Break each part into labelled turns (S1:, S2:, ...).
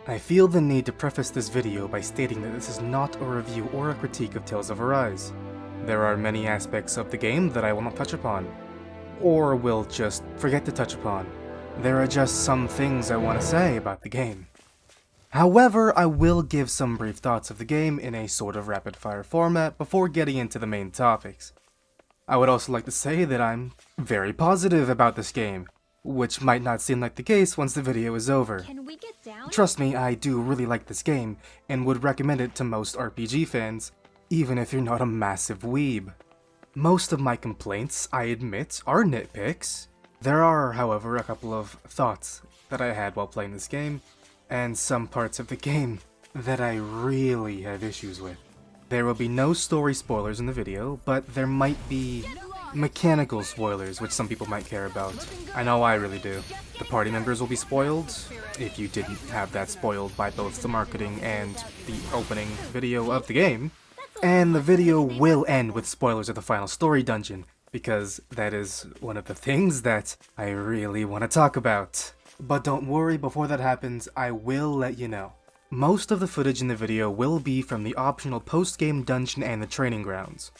S1: I feel the need to preface this video by stating that this is not a review or a critique of Tales of Arise. There are many aspects of the game that I will not touch upon, or will just forget to touch upon. There are just some things I want to say about the game. However, I will give some brief thoughts of the game in a sort of rapid-fire format before getting into the main topics. I would also like to say that I'm very positive about this game, which might not seem like the case once the video is over.
S2: Can we get down?
S1: Trust me, I do really like this game, and would recommend it to most RPG fans, even if you're not a massive weeb. Most of my complaints, I admit, are nitpicks. There are, however, a couple of thoughts that I had while playing this game, and some parts of the game that I really have issues with. There will be no story spoilers in the video, but there might be mechanical spoilers, which some people might care about. I know I really do. The party members will be spoiled, if you didn't have that spoiled by both the marketing and the opening video of the game. And the video will end with spoilers of the final story dungeon, because that is one of the things that I really want to talk about. But don't worry, before that happens, I will let you know. Most of the footage in the video will be from the optional post-game dungeon and the training grounds.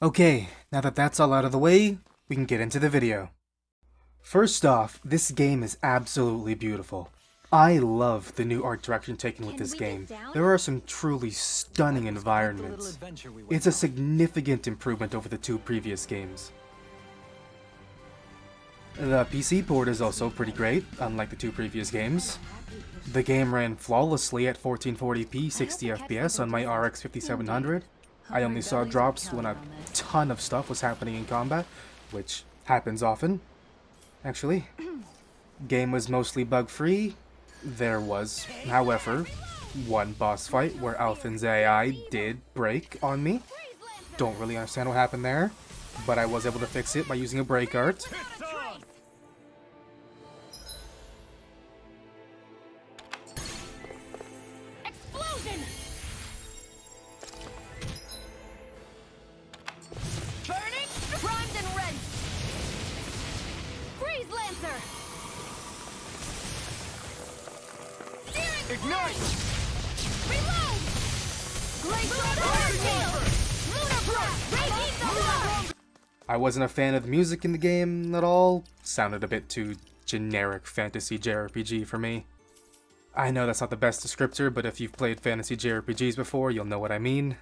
S1: Okay, now that that's all out of the way, we can get into the video. First off, this game is absolutely beautiful. I love the new art direction taken with this game. There are some truly stunning environments. It's a significant improvement over the two previous games. The PC port is also pretty great, unlike the two previous games. The game ran flawlessly at 1440p 60 FPS on my RX 5700. I only saw drops when a ton of stuff was happening in combat, which happens often, actually. Game was mostly bug-free. There was, however, one boss fight where Alphin's AI did break on me. Don't really understand what happened there, but I was able to fix it by using a break art.
S2: Ignite! Reload!
S1: I wasn't a fan of the music in the game at all. Sounded a bit too generic fantasy JRPG for me. I know that's not the best descriptor, but if you've played fantasy JRPGs before, you'll know what I mean.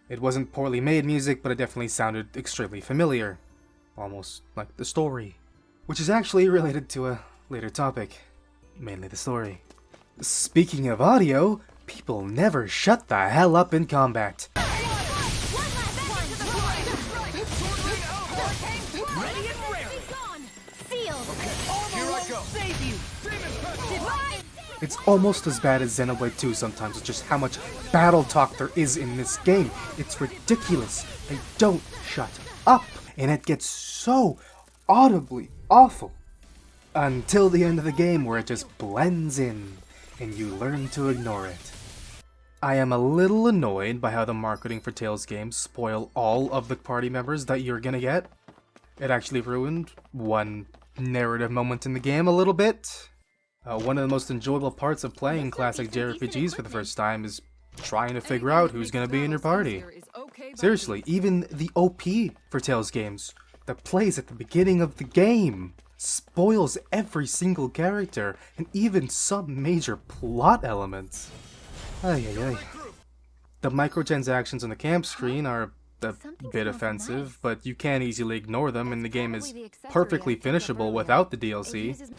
S1: It wasn't poorly made music, but it definitely sounded extremely familiar. Almost like the story. Which is actually related to a later topic. Mainly the story. Speaking of audio, people never shut the hell up in combat. It's almost as bad as Xenoblade 2 sometimes with just how much battle talk there is in this game. It's ridiculous. They don't shut up, and it gets so audibly awful. Until the end of the game where it just blends in, and you learn to ignore it. I am a little annoyed by how the marketing for Tales games spoil all of the party members that you're gonna get. It actually ruined one narrative moment in the game a little bit. One of the most enjoyable parts of playing classic JRPGs for the first time is trying to figure out who's gonna be in your party. Seriously, even the OP for Tales games that plays at the beginning of the game spoils every single character, and even some major plot elements. Ay, ay, ay. The microtransactions on the camp screen are a bit offensive, but you can easily ignore them, and the game is perfectly finishable without the DLC.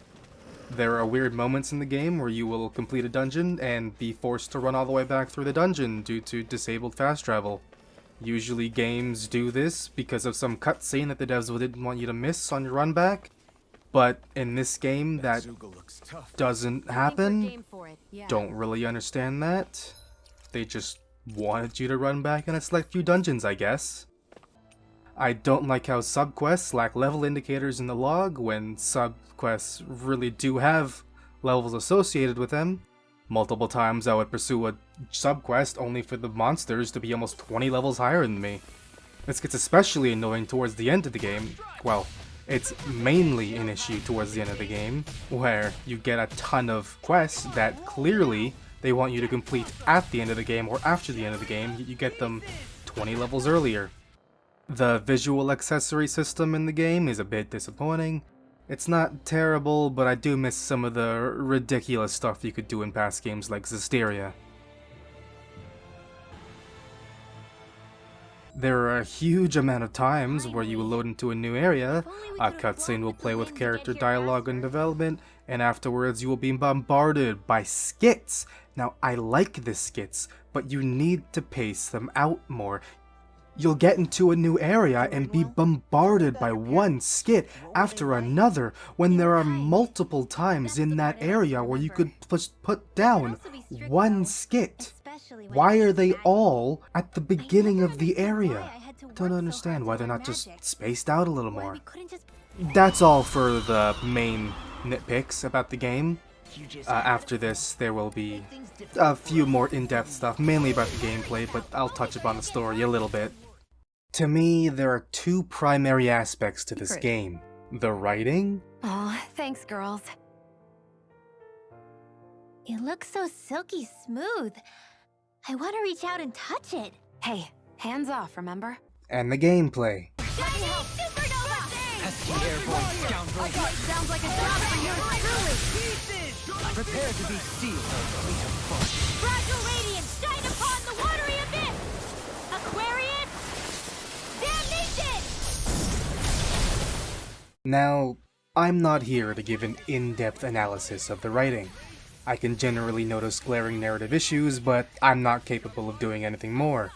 S1: There are weird moments in the game where you will complete a dungeon and be forced to run all the way back through the dungeon due to disabled fast travel. Usually games do this because of some cutscene that the devs didn't want you to miss on your run back. But in this game, that doesn't happen. Don't really understand that. They just wanted you to run back in a select few dungeons, I guess. I don't like how subquests lack level indicators in the log when subquests really do have levels associated with them. Multiple times I would pursue a subquest only for the monsters to be almost 20 levels higher than me. This gets especially annoying towards the end of the game. Well, It's mainly an issue towards the end of the game, where you get a ton of quests that clearly they want you to complete at the end of the game or after the end of the game. You get them 20 levels earlier. The visual accessory system in the game is a bit disappointing. It's not terrible, but I do miss some of the ridiculous stuff you could do in past games like Zestiria. There are a huge amount of times where you will load into a new area, a cutscene will play with character dialogue and development, and afterwards you will be bombarded by skits. Now, I like the skits, but you need to pace them out more. You'll get into a new area and be bombarded by one skit after another when there are multiple times in that area where you could just put down one skit. Why are they all at the beginning of the area? I don't understand why they're not just spaced out a little more. That's all for the main nitpicks about the game. After this, there will be a few more in-depth stuff, mainly about the gameplay, but I'll touch upon the story a little bit. To me, there are two primary aspects to this game. The writing.
S3: Oh, thanks, girls.
S2: It looks so silky smooth. I want to reach out and touch it.
S3: Hey, hands off, remember?
S1: And the gameplay.
S2: Shiny supernova!
S4: Pesky airborne scoundrel!
S3: Sounds like a job for you, truly!
S4: Prepare to be sealed, fleet of foes.
S2: Fragile radiance, shine upon the watery abyss! Aquarius! Damnation!
S1: Now, I'm not here to give an in-depth analysis of the writing. I can generally notice glaring narrative issues, but I'm not capable of doing anything more.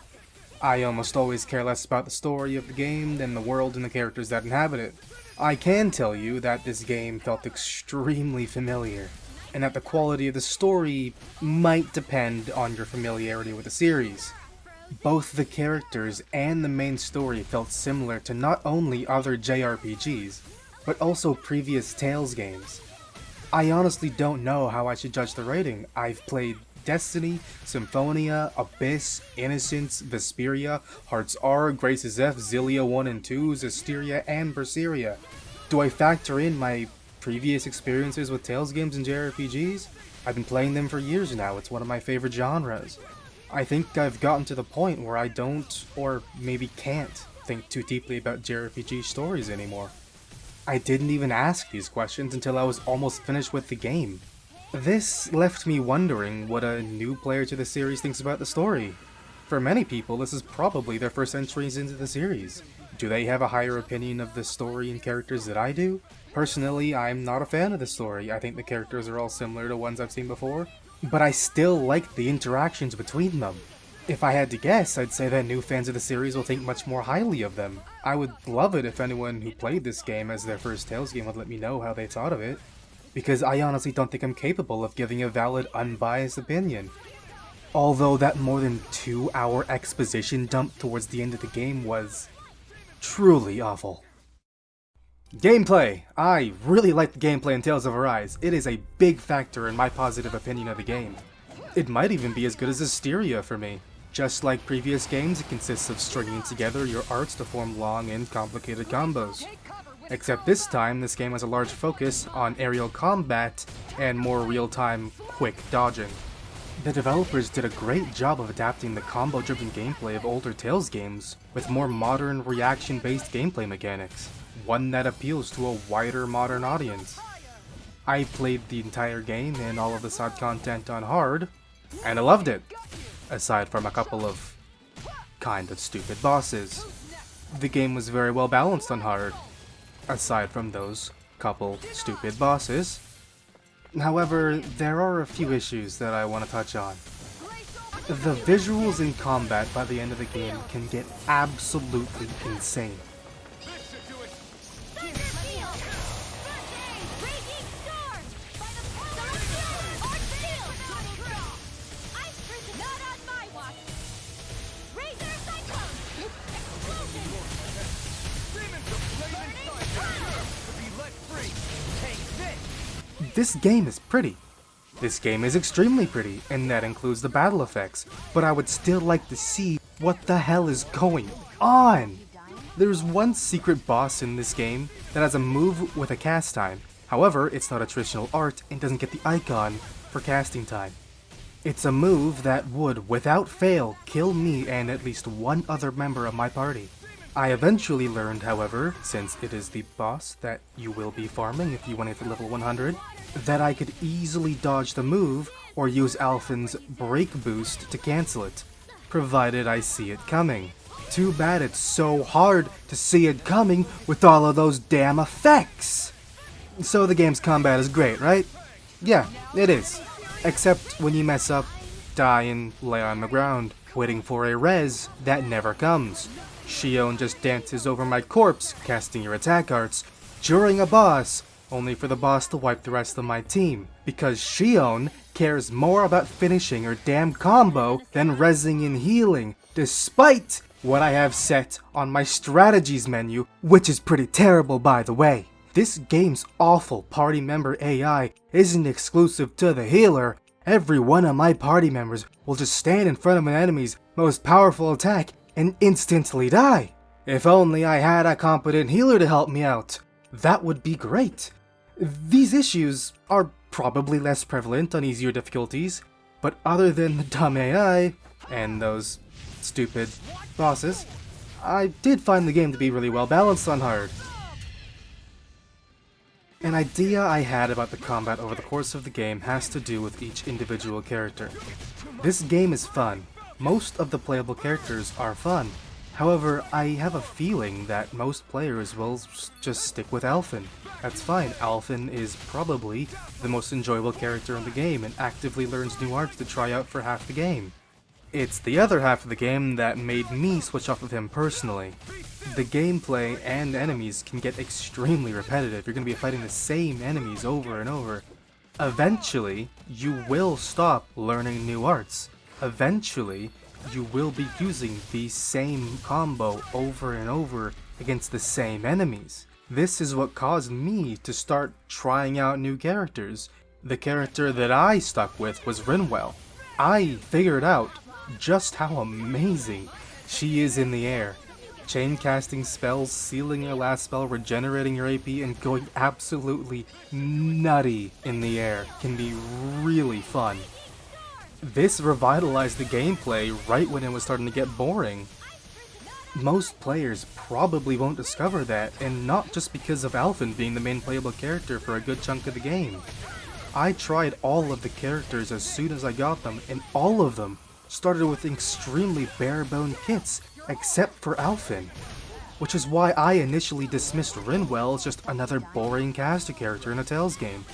S1: I almost always care less about the story of the game than the world and the characters that inhabit it. I can tell you that this game felt extremely familiar, and that the quality of the story might depend on your familiarity with the series. Both the characters and the main story felt similar to not only other JRPGs, but also previous Tales games. I honestly don't know how I should judge the rating. I've played Destiny, Symphonia, Abyss, Innocence, Vesperia, Hearts R, Graces F, Xillia 1 and 2, Zestiria, and Berseria. Do I factor in my previous experiences with Tales games and JRPGs? I've been playing them for years now, it's one of my favorite genres. I think I've gotten to the point where I don't, or maybe can't, think too deeply about JRPG stories anymore. I didn't even ask these questions until I was almost finished with the game. This left me wondering what a new player to the series thinks about the story. For many people, this is probably their first entries into the series. Do they have a higher opinion of the story and characters than I do? Personally, I'm not a fan of the story. I think the characters are all similar to ones I've seen before, but I still like the interactions between them. If I had to guess, I'd say that new fans of the series will think much more highly of them. I would love it if anyone who played this game as their first Tales game would let me know how they thought of it, because I honestly don't think I'm capable of giving a valid, unbiased opinion. Although that more than 2-hour exposition dump towards the end of the game was truly awful. Gameplay! I really like the gameplay in Tales of Arise. It is a big factor in my positive opinion of the game. It might even be as good as Zestiria for me. Just like previous games, it consists of stringing together your arts to form long and complicated combos. Except this time, this game has a large focus on aerial combat and more real-time, quick dodging. The developers did a great job of adapting the combo-driven gameplay of older Tales games with more modern, reaction-based gameplay mechanics, one that appeals to a wider modern audience. I played the entire game and all of the side content on hard, and I loved it, aside from a couple of kind of stupid bosses. The game was very well balanced on hard, aside from those couple stupid bosses. However, there are a few issues that I want to touch on. The visuals in combat by the end of the game can get absolutely insane. This game is pretty. This game is extremely pretty, and that includes the battle effects, but I would still like to see what the hell is going on. There's one secret boss in this game that has a move with a cast time. However, it's not a traditional art and doesn't get the icon for casting time. It's a move that would, without fail, kill me and at least one other member of my party. I eventually learned, however, since it is the boss that you will be farming if you want it to level 100, that I could easily dodge the move or use Alphen's break boost to cancel it, provided I see it coming. Too bad it's so hard to see it coming with all of those damn effects! So the game's combat is great, right? Yeah, it is. Except when you mess up, die and lay on the ground, waiting for a res that never comes. Shion just dances over my corpse, casting your attack arts, during a boss, only for the boss to wipe the rest of my team. Because Shion cares more about finishing her damn combo than rezzing and healing, despite what I have set on my strategies menu, which is pretty terrible by the way. This game's awful party member AI isn't exclusive to the healer. Every one of my party members will just stand in front of an enemy's most powerful attack and instantly die. If only I had a competent healer to help me out. That would be great. These issues are probably less prevalent on easier difficulties, but other than the dumb AI and those stupid bosses, I did find the game to be really well balanced on hard. An idea I had about the combat over the course of the game has to do with each individual character. This game is fun. Most of the playable characters are fun. However, I have a feeling that most players will just stick with Alphen. That's fine. Alphen is probably the most enjoyable character in the game and actively learns new arts to try out for half the game. It's the other half of the game that made me switch off of him personally. The gameplay and enemies can get extremely repetitive. You're going to be fighting the same enemies over and over. Eventually, you will stop learning new arts. Eventually, you will be using the same combo over and over against the same enemies. This is what caused me to start trying out new characters. The character that I stuck with was Rinwell. I figured out just how amazing she is in the air. Chain casting spells, sealing your last spell, regenerating your AP, and going absolutely nutty in the air can be really fun. This revitalized the gameplay right when it was starting to get boring. Most players probably won't discover that, and not just because of Alphen being the main playable character for a good chunk of the game. I tried all of the characters as soon as I got them, and all of them started with extremely bare-bone kits, except for Alphen. Which is why I initially dismissed Rinwell as just another boring caster character in a Tales game.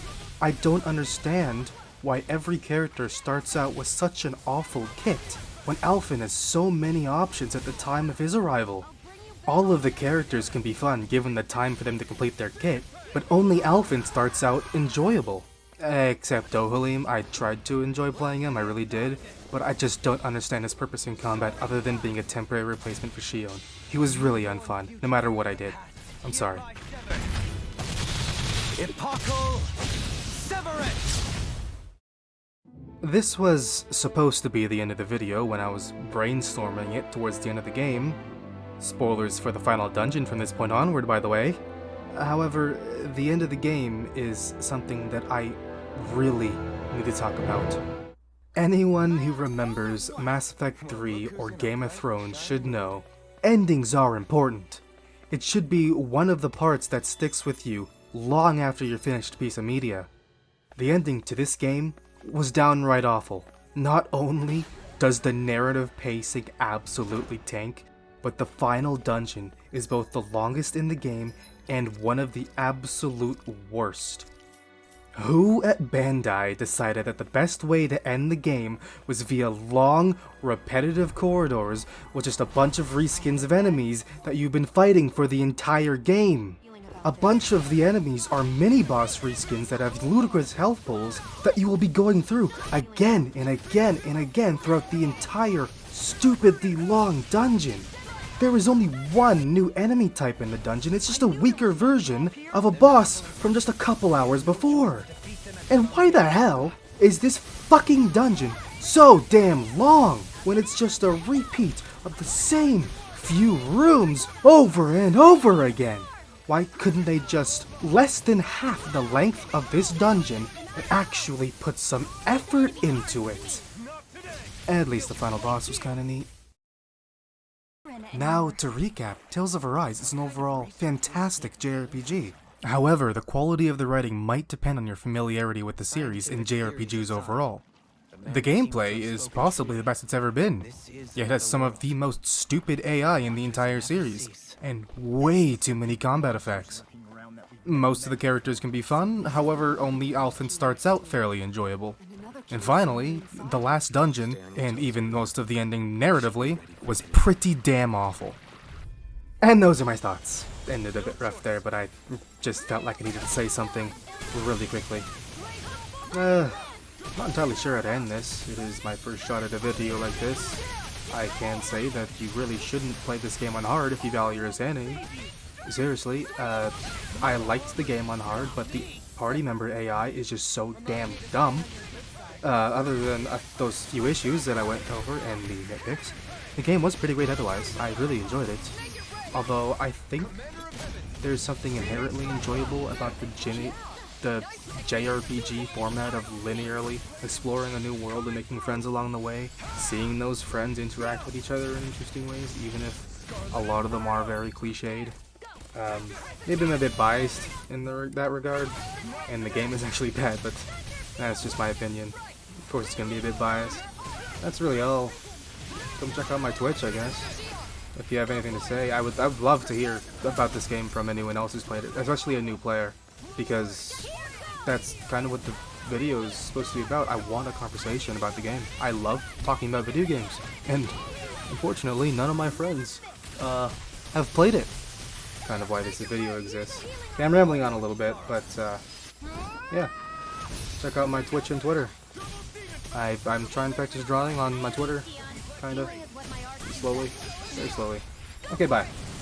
S1: I don't understand why every character starts out with such an awful kit, when Alphen has so many options at the time of his arrival. All of the characters can be fun given the time for them to complete their kit, but only Alphen starts out enjoyable. Except Dohalim, I tried to enjoy playing him, I really did, but I just don't understand his purpose in combat other than being a temporary replacement for Shion. He was really unfun, no matter what I did. I'm sorry.
S4: Epochal Severance!
S1: This was supposed to be the end of the video when I was brainstorming it towards the end of the game. Spoilers for the final dungeon from this point onward, by the way. However, the end of the game is something that I really need to talk about. Anyone who remembers Mass Effect 3 or Game of Thrones should know, endings are important. It should be one of the parts that sticks with you long after your finished piece of media. The ending to this game was downright awful. Not only does the narrative pacing absolutely tank, but the final dungeon is both the longest in the game and one of the absolute worst. Who at Bandai decided that the best way to end the game was via long, repetitive corridors with just a bunch of reskins of enemies that you've been fighting for the entire game? A bunch of the enemies are mini-boss reskins that have ludicrous health pools that you will be going through again and again and again throughout the entire stupidly long dungeon. There is only one new enemy type in the dungeon. It's just a weaker version of a boss from just a couple hours before. And why the hell is this fucking dungeon so damn long when it's just a repeat of the same few rooms over and over again. Why couldn't they just less than half the length of this dungeon and actually put some effort into it? At least the final boss was kinda neat. Now, to recap, Tales of Arise is an overall fantastic JRPG. However, the quality of the writing might depend on your familiarity with the series and JRPGs overall. The gameplay is possibly the best it's ever been, yet it has some of the most stupid AI in the entire series, and way too many combat effects. Most of the characters can be fun, however, only Alphen starts out fairly enjoyable. And finally, the last dungeon, and even most of the ending narratively, was pretty damn awful. And those are my thoughts. Ended a bit rough there, but I just felt like I needed to say something really quickly. Not entirely sure how to end this. It is my first shot at a video like this. I can say that you really shouldn't play this game on hard if you value your sanity. Seriously, I liked the game on hard, but the party member AI is just so damn dumb. Other than those few issues that I went over and the nitpicks, the game was pretty great otherwise. I really enjoyed it. Although I think there's something inherently enjoyable about the JRPG format of linearly exploring a new world and making friends along the way, seeing those friends interact with each other in interesting ways, even if a lot of them are very cliched. Maybe I'm a bit biased in that regard, and the game is actually bad, but that's just my opinion. Of course it's gonna be a bit biased. That's really all. Come check out my Twitch, I guess. If you have anything to say, I would love to hear about this game from anyone else who's played it, especially a new player, because that's kind of what the video is supposed to be about. I want a conversation about the game. I love talking about video games, and unfortunately none of my friends have played it. Kind of why this video exists. Okay, I'm rambling on a little bit, but yeah, check out my Twitch and Twitter. I'm trying to practice drawing on my Twitter, kind of, slowly, very slowly. Okay, bye.